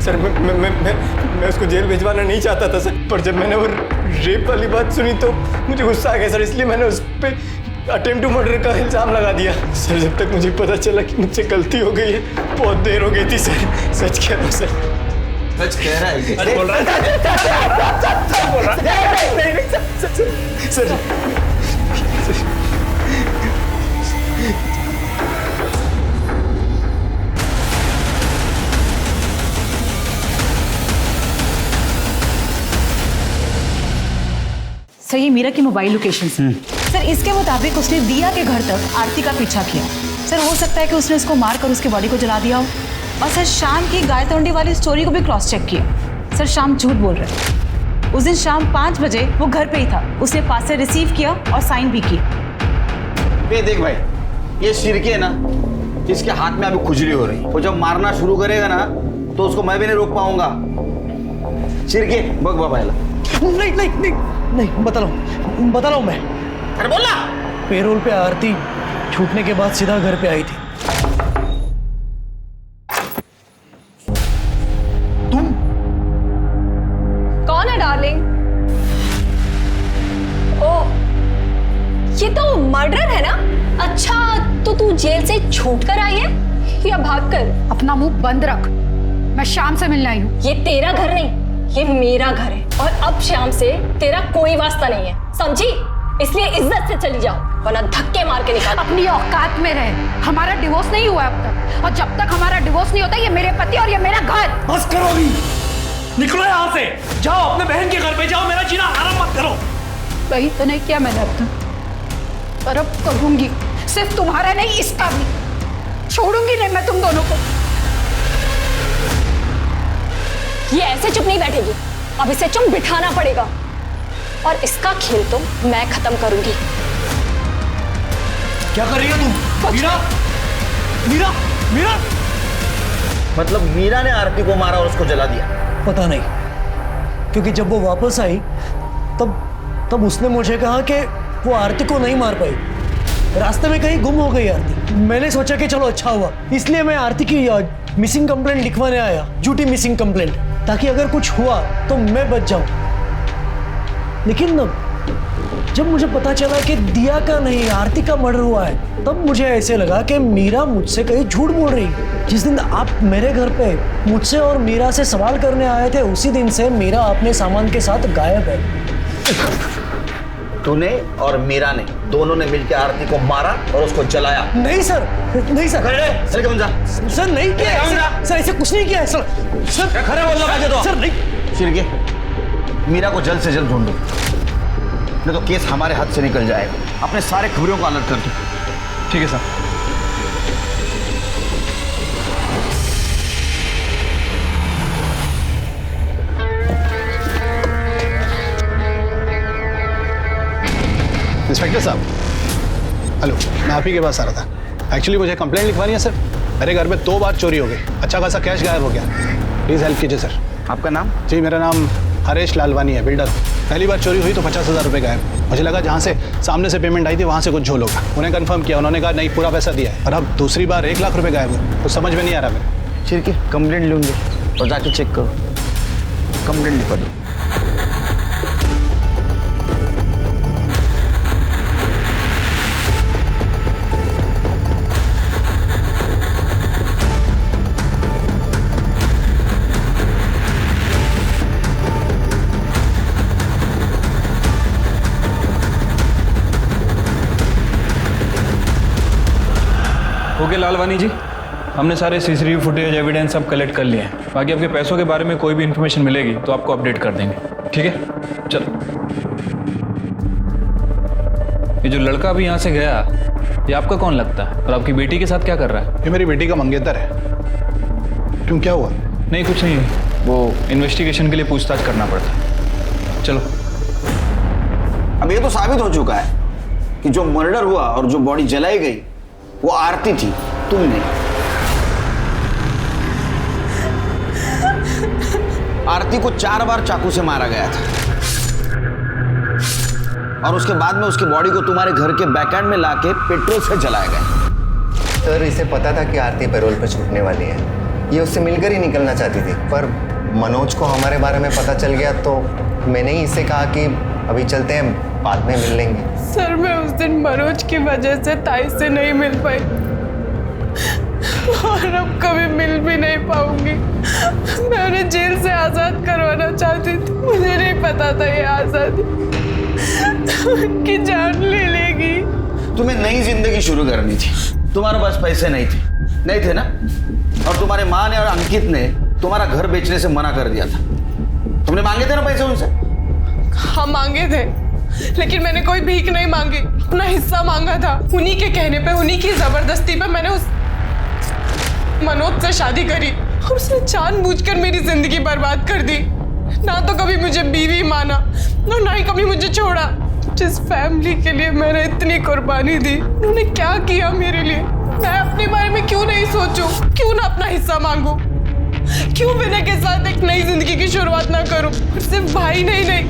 सर मैं उसको जेल भिजवाना नहीं चाहता था सर, पर जब मैंने वो रेप वाली बात सुनी तो मुझे गुस्सा आ गया सर, इसलिए मैंने उस पे अटेम्प्ट टू मर्डर का इल्जाम लगा दिया। सर जब तक मुझे पता चला कि मुझसे गलती हो गई है बहुत देर हो गई थी सर। सच कह रहा हूँ सर। सच कह रहा है? सच बोल रहा है सर। सर ये मीरा की मोबाइल लोकेशन सर, इसके मुताबिक उसने दिया के घर तक आरती का पीछा किया। सर हो सकता है कि उसने उसको मार कर उसके बॉडी को जला दिया हो। और सर शाम की गाय तोंडी वाली स्टोरी को भी क्रॉस चेक किया। सर शाम झूठ बोल रहे हैं। उस दिन शाम 5 बजे वो घर पे ही था। उसने पास से रिसीव किया और साइन भी किया। ये देख भाई, ये सिरके है ना, इसके हाथ में अभी खुजली हो रही है। वो जब मारना शुरू करेगा ना तो उसको मैं भी नहीं रोक पाऊंगा। सिरके बग बाबा। नहीं बता रहा हूँ मैं। अरे बोलना। पेरोल पे आरती छूटने के बाद सीधा घर पे आई थी। तुम कौन है डार्लिंग? ओ ये तो मर्डर है ना? अच्छा तो तू जेल से छूट कर आई है या भाग कर? अपना मुंह बंद रख। मैं शाम से मिलने आई हूँ। ये तेरा घर नहीं, ये मेरा घर है और अब शाम से तेरा कोई वास्ता नहीं है, समझी? इसलिए इज्जत से चली जाओ वरना धक्के मार के निकाल। अपनी औकात में रहे। हमारा डिवोर्स नहीं हुआ अब तक, और जब तक हमारा डिवोर्स नहीं होता ये मेरे पति और ये मेरा घर। बस करो अभी, निकलो यहाँ से। जाओ अपने बहन के घर पे जाओ, मेरा जीना आराम मत करो। वही तो नहीं किया मैंने अब तक, पर अब करूंगी। सिर्फ तुम्हारा नहीं, इसका भी। छोड़ूंगी नहीं मैं तुम दोनों को। ये ऐसे चुप नहीं बैठेगी, अब इसे चुप बिठाना पड़ेगा और इसका खेल तो मैं खत्म करूंगी। क्या कर रही है तुम? मीरा, मीरा, मीरा। मतलब मीरा ने आरती को मारा और उसको जला दिया? पता नहीं, क्योंकि जब वो वापस आई तब उसने मुझे कहा कि वो आरती को नहीं मार पाई, रास्ते में कहीं गुम हो गई आरती। मैंने सोचा कि चलो अच्छा हुआ, इसलिए मैं आरती की मिसिंग कंप्लेंट लिखवाने आया, झूठी मिसिंग कंप्लेंट, ताकि अगर कुछ हुआ तो मैं बच जाऊं। लेकिन जब मुझे पता चला कि दिया का नहीं आरती का मर्डर हुआ है, तब मुझे ऐसे लगा कि मीरा मुझसे कहीं झूठ बोल रही है। जिस दिन आप मेरे घर पे मुझसे और मीरा से सवाल करने आए थे, उसी दिन से मीरा अपने सामान के साथ गायब है। तूने और मीरा ने दोनों ने मिलकर आरती को मारा और उसको जलाया? नहीं सर, नहीं सर। सर नहीं किया है सर, ऐसे कुछ नहीं किया है सर। सर खड़े बोलना मुझे तो। सर नहीं। सिरके, मीरा को जल्द से जल्द ढूंढो, नहीं तो केस हमारे हाथ से निकल जाएगा। अपने सारे खबरों को अलर्ट कर दो। ठीक है सर। इंस्पेक्टर साहब, हेलो, मैं आप ही के पास आ रहा था। एक्चुअली मुझे कंप्लेंट लिखवानी है सर। मेरे घर में 2 बार चोरी हो गई, अच्छा खासा कैश गायब हो गया। प्लीज़ हेल्प कीजिए सर। आपका नाम? जी, मेरा नाम हरेश लालवानी है, बिल्डर। पहली बार चोरी हुई तो 50,000 रुपये गायब। मुझे लगा जहाँ से सामने से पेमेंट आई थी वहाँ से कुछ झोल होगा। उन्हें कंफर्म किया, उन्होंने कहा नहीं, पूरा पैसा दिया है। और अब दूसरी बार 1 लाख रुपये गायब हुए, तो समझ में नहीं आ रहा मेरे। ठीक है, कंप्लेंट लूँगे और जाके चेक करो। कंप्लेंट लिखवा दो। ओके लालवानी जी, हमने सारे सीसीटीवी फुटेज एविडेंस सब कलेक्ट कर लिए हैं। बाकी आपके पैसों के बारे में कोई भी इन्फॉर्मेशन मिलेगी तो आपको अपडेट कर देंगे, ठीक है? चलो। ये जो लड़का अभी यहाँ से गया, ये आपका कौन लगता है और आपकी बेटी के साथ क्या कर रहा है? ये मेरी बेटी का मंगेतर है। क्यों, क्या हुआ? नहीं, कुछ नहीं, वो इन्वेस्टिगेशन के लिए पूछताछ करना पड़ता है। चलो। अब ये तो साबित हो चुका है कि जो मर्डर हुआ और जो बॉडी जलाई गई वो आरती थी, तुम नहीं। आरती को 4 बार चाकू से मारा गया था और उसके बाद में उसकी बॉडी को तुम्हारे घर के बैकएंड में लाके पेट्रोल से जलाया गया। सर, इसे पता था कि आरती पैरोल पे छूटने वाली है। ये उससे मिलकर ही निकलना चाहती थी, पर मनोज को हमारे बारे में पता चल गया तो मैंने ही इसे कहा कि अभी चलते हैं, बाद में मिल लेंगे। सर, मैं उस दिन मनोज की वजह से ताई से नहीं मिल पाई और अब कभी मिल भी नहीं पाऊंगी। मैं उन्हें जेल से आज़ाद करवाना चाहती थी। मुझे नहीं पता था ये आज़ादी उनकी जान ले लेगी। तुम्हें नई जिंदगी शुरू करनी थी, तुम्हारे पास पैसे नहीं थे ना? और तुम्हारे माँ ने और अंकित ने तुम्हारा घर बेचने से मना कर दिया था। तुमने मांगे थे ना पैसे उनसे? हाँ, मांगे थे, लेकिन मैंने कोई भीख नहीं मांगी, अपना हिस्सा मांगा था। उन्हीं के कहने पे, उन्हीं की जबरदस्ती पे मैंने उस मनोज से शादी करी और उसने जानबूझकर मेरी जिंदगी बर्बाद कर दी। ना तो कभी मुझे बीवी माना और ना ही कभी मुझे छोड़ा। जिस फैमिली के लिए मैंने इतनी कुर्बानी दी, उन्होंने क्या किया मेरे लिए? मैं अपने बारे में क्यों नहीं सोचूं? क्यों ना अपना हिस्सा मांगू? क्यों विनय के साथ एक नई जिंदगी की शुरुआत ना करूं? और सिर्फ भाई नहीं,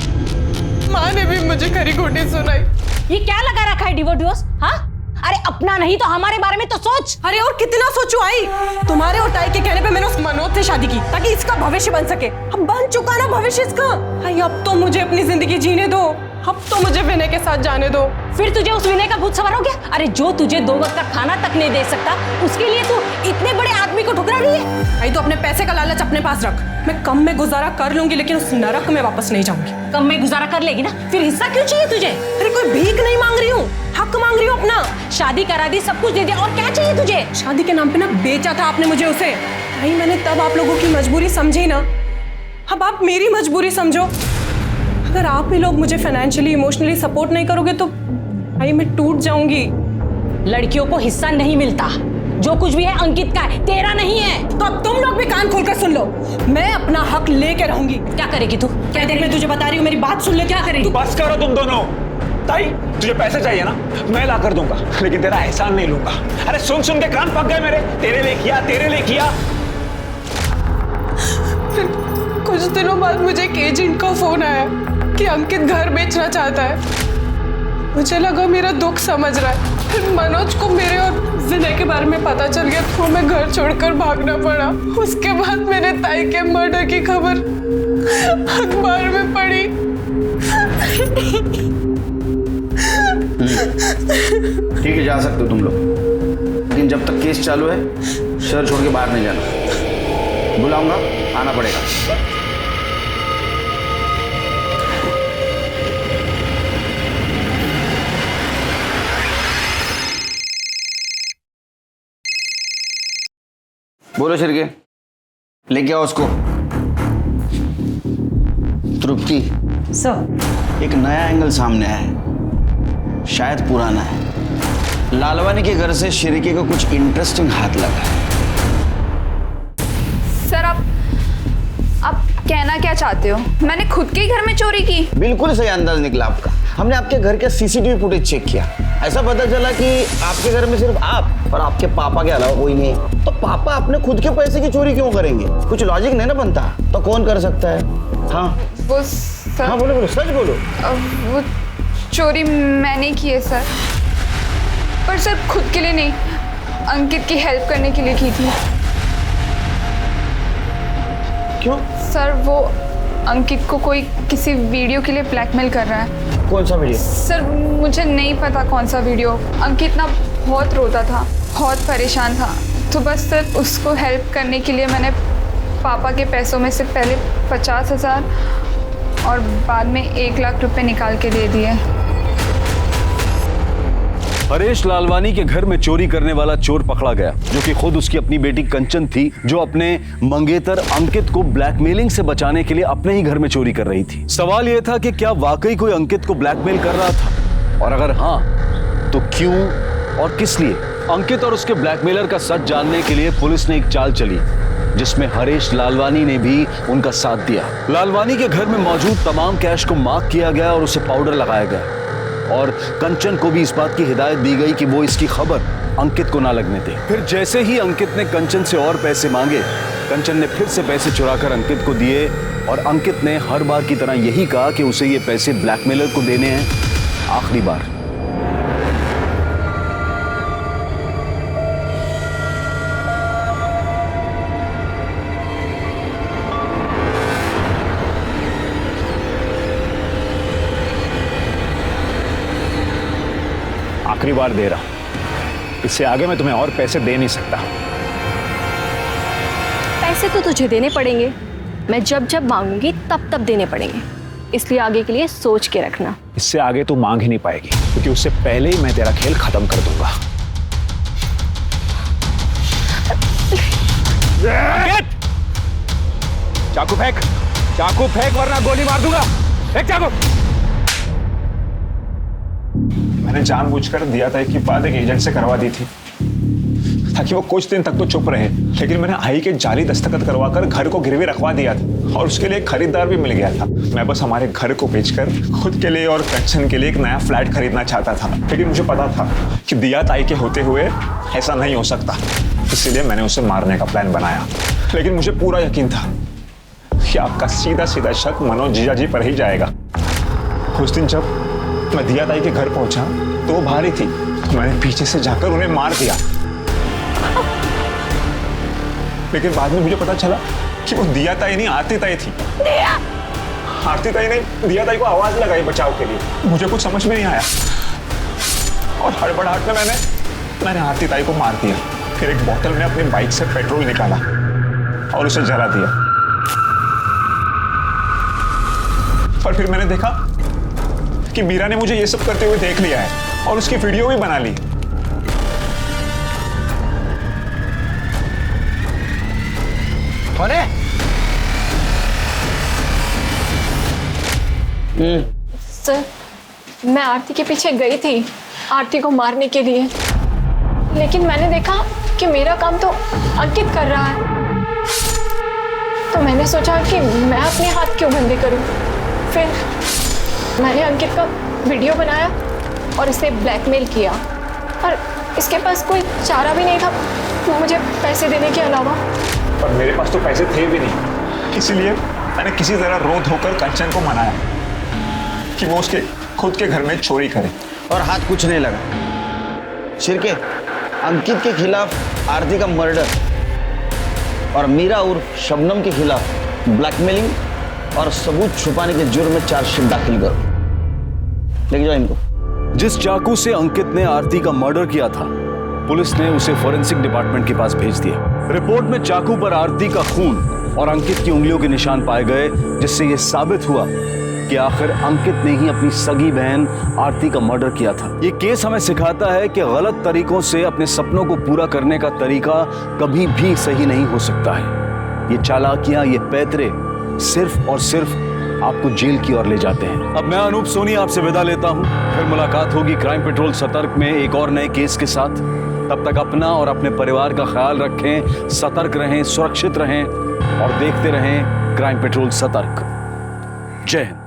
माँ ने भी मुझे खरी खोटी सुनाई। ये क्या लगा रखा है डिवोर्स? हाँ, अरे अपना नहीं तो हमारे बारे में तो सोच। अरे और कितना सोचू आई? तुम्हारे और ताई के कहने पे मैंने उस मनोज से शादी की ताकि इसका भविष्य बन सके। अब बन चुका ना भविष्य इसका। आई, अब तो मुझे अपनी जिंदगी जीने दो। अब तो मुझे विनय के साथ जाने दो। फिर तुझे उस विनय का भूत सवार हो गया? अरे जो तुझे 2 वक्त का खाना तक नहीं दे सकता, उसके लिए तू इतने बड़े आदमी को ठुकरा रही है। आई, तो अपने पैसे का लालच अपने पास रख। मैं कम में गुजारा कर लूंगी, लेकिन उस नरक में वापस नहीं जाऊंगी। कम में गुजारा कर लेगी ना, फिर हिस्सा क्यों चाहिए तुझे? अरे कोई भीख नहीं मांग रही हूँ, हक मांग रही हूँ अपना। शादी करा दी, सब कुछ दे दिया, और क्या चाहिए तुझे? शादी के नाम पे ना बेचा था आपने मुझे उसे। भाई, मैंने तब आप लोगों की मजबूरी समझी ना, अब आप मेरी मजबूरी समझो। अगर आप ही लोग मुझे फाइनेंशियली, इमोशनली सपोर्ट नहीं करोगे तो भाई मैं टूट जाऊंगी। लड़कियों को हिस्सा नहीं मिलता, जो कुछ भी है अंकित का है, तेरा नहीं है। तो अब तुम लोग भी कान खोलकर सुन लो, मैं अपना हक लेके रहूंगी। क्या करेगी तू? क्या देर में तुझे बता रही हूँ, मेरी बात सुन ले। क्या करेगी? बस करो तुम दोनों। ताई, तुझे पैसे चाहिए ना, मैं ला कर दूंगा, लेकिन तेरा एहसान नहीं लूंगा। अरे सुन सुन के कान पक गए मेरे। तेरे लिए किया, तेरे लिए किया। फिर कुछ दिनों बाद मुझे एक एजेंट का फोन आया कि अंकित घर बेचना चाहता है। मुझे लगा मेरा दुख समझ रहा है। फिर मनोज को मेरे और विनय के बारे में पता चल गया तो मैं घर छोड़कर भागना पड़ा। उसके बाद मैंने ताई के मर्डर की खबर अखबार में पढ़ी। ठीक है, जा सकते हो तुम लोग, लेकिन जब तक केस चालू है शहर छोड़ के बाहर नहीं जाना। बुलाऊंगा, आना पड़ेगा। बोलो शिरके, लेके आओ उसको। तृप्ति सर, एक नया एंगल सामने आया है, शायद पुराना है। लालवानी के घर से शिरके को कुछ इंटरेस्टिंग हाथ लगा है। सर, आप कहना क्या चाहते हो? मैंने खुद के घर में चोरी की? बिल्कुल सही अंदाज निकला आपका। हमने आपके घर के सीसीटीवी फुटेज चेक किया। ऐसा पता चला कि आपके घर में सिर्फ आप और आपके पापा के अलावा कोई नहीं है, तो पापा अपने खुद के पैसे की चोरी क्यों करेंगे? कुछ लॉजिक नहीं ना बनता। तो कौन कर सकता है? हाँ वो सर, हाँ बोलो बोलो, सच बोलो। वो चोरी मैंने की है सर, पर सर खुद के लिए नहीं, अंकित की हेल्प करने के लिए की थी। क्यों? सर वो अंकित को कोई किसी वीडियो के लिए ब्लैकमेल कर रहा है। कौन सा वीडियो? सर मुझे नहीं पता कौन सा वीडियो। अंकित ना बहुत रोता था, बहुत परेशान था, तो बस सर उसको हेल्प करने के लिए मैंने पापा के पैसों में से पहले 50,000 और बाद में 1 लाख रुपए निकाल के दे दिए। हरेश लालवानी के घर में चोरी करने वाला चोर पकड़ा गया, जो कि खुद उसकी अपनी बेटी कंचन थी, जो अपने मंगेतर अंकित को ब्लैकमेलिंग से बचाने के लिए अपने ही घर में चोरी कर रही थी। सवाल यह था कि क्या वाकई कोई अंकित को ब्लैकमेल कर रहा था, और अगर हाँ तो क्यों और किस लिए? अंकित और उसके ब्लैकमेलर का सच जानने के लिए पुलिस ने एक चाल चली, जिसमें हरेश लालवानी ने भी उनका साथ दिया। लालवानी के घर में मौजूद तमाम कैश को मार्क किया गया और उसे पाउडर लगाया गया, और कंचन को भी इस बात की हिदायत दी गई कि वो इसकी खबर अंकित को ना लगने दे। फिर जैसे ही अंकित ने कंचन से और पैसे मांगे, कंचन ने फिर से पैसे चुराकर अंकित को दिए, और अंकित ने हर बार की तरह यही कहा कि उसे ये पैसे ब्लैकमेलर को देने हैं आखिरी बार। आखिरी बार दे रहा हूं, इससे आगे मैं तुम्हें और पैसे दे नहीं सकता। पैसे तो तुझे देने पड़ेंगे, मैं जब जब मांगूंगी तब तब देने पड़ेंगे, इसलिए आगे के लिए सोच के रखना। इससे आगे तू मांग ही नहीं पाएगी, क्योंकि उससे पहले ही मैं तेरा खेल खत्म कर दूंगा। चाकू फेंक, चाकू फेंक वरना गोली मार दूंगा। फेंक चाकू। मैंने जानबूझकर दिया था कि बात एक एजेंट से करवा दी थी, ताकि वो कुछ दिन तक तो चुप रहे, लेकिन मैंने आई के जाली दस्तखत करवाकर घर को गिरवी रखवा दिया था, और उसके लिए एक खरीदार भी मिल गया था। मैं बस हमारे घर को बेचकर खुद के लिए और कंचन के लिए एक नया फ्लैट खरीदना चाहता था, लेकिन मुझे पता था कि दिया ताई के होते हुए ऐसा नहीं हो सकता, इसीलिए मैंने उसे मारने का प्लान बनाया। लेकिन मुझे पूरा यकीन था कि आपका सीधा सीधा शक मनोज जीजाजी पर ही जाएगा। उस दिन जब मैं दिया ताई के घर पहुंचा तो वो बाहर ही थी, तो मैंने पीछे से जाकर उन्हें मार दिया, लेकिन बाद में मुझे पता चला कि वो दिया ताई नहीं आरती ताई थी। आरती ताई ने दिया ताई को आवाज लगाई बचाव के लिए, मुझे कुछ समझ में नहीं आया, और हड़बड़ाहट में मैंने आरती ताई को मार दिया। फिर एक बोतल में अपनी बाइक से पेट्रोल निकाला और उसे जला दिया। पर फिर मैंने देखा कि मीरा ने मुझे ये सब करते हुए देख लिया है और उसकी वीडियो भी बना ली। कौन है? सर, मैं आरती के पीछे गई थी आरती को मारने के लिए, लेकिन मैंने देखा कि मेरा काम तो अंकित कर रहा है, तो मैंने सोचा कि मैं अपने हाथ क्यों गंदे करूं। फिर मैंने अंकित का वीडियो बनाया और इसे ब्लैकमेल किया, और इसके पास कोई चारा भी नहीं था मुझे पैसे देने के अलावा। पर मेरे पास तो पैसे थे भी नहीं, इसीलिए मैंने किसी तरह रो धोकर कंचन को मनाया कि वो उसके खुद के घर में चोरी करे, और हाथ कुछ नहीं लगा। शिरके, अंकित के खिलाफ आरती का मर्डर और मीरा उर्फ शबनम के खिलाफ ब्लैकमेलिंग और सबूत छुपाने के जुर्म में चार्जशीट दाखिल करो। लेके जाओ इनको। जिस चाकू से अंकित ने आरती का मर्डर किया था, पुलिस ने उसे फॉरेंसिक डिपार्टमेंट के पास भेज दिया। रिपोर्ट में चाकू पर आरती का खून और अंकित की उंगलियों के निशान पाए गए, जिससे यह साबित हुआ कि आखिर अंकित ने ही अपनी सगी बहन आरती का मर्डर किया था। ये केस हमें सिखाता है कि गलत तरीकों से अपने सपनों को पूरा करने का तरीका कभी भी सही नहीं हो सकता है। ये चालाकियां, ये पैतरे सिर्फ और सिर्फ आपको जेल की ओर ले जाते हैं। अब मैं अनूप सोनी आपसे विदा लेता हूं। फिर मुलाकात होगी क्राइम पेट्रोल सतर्क में एक और नए केस के साथ। तब तक अपना और अपने परिवार का ख्याल रखें, सतर्क रहें, सुरक्षित रहें और देखते रहें क्राइम पेट्रोल सतर्क। जय हिंद।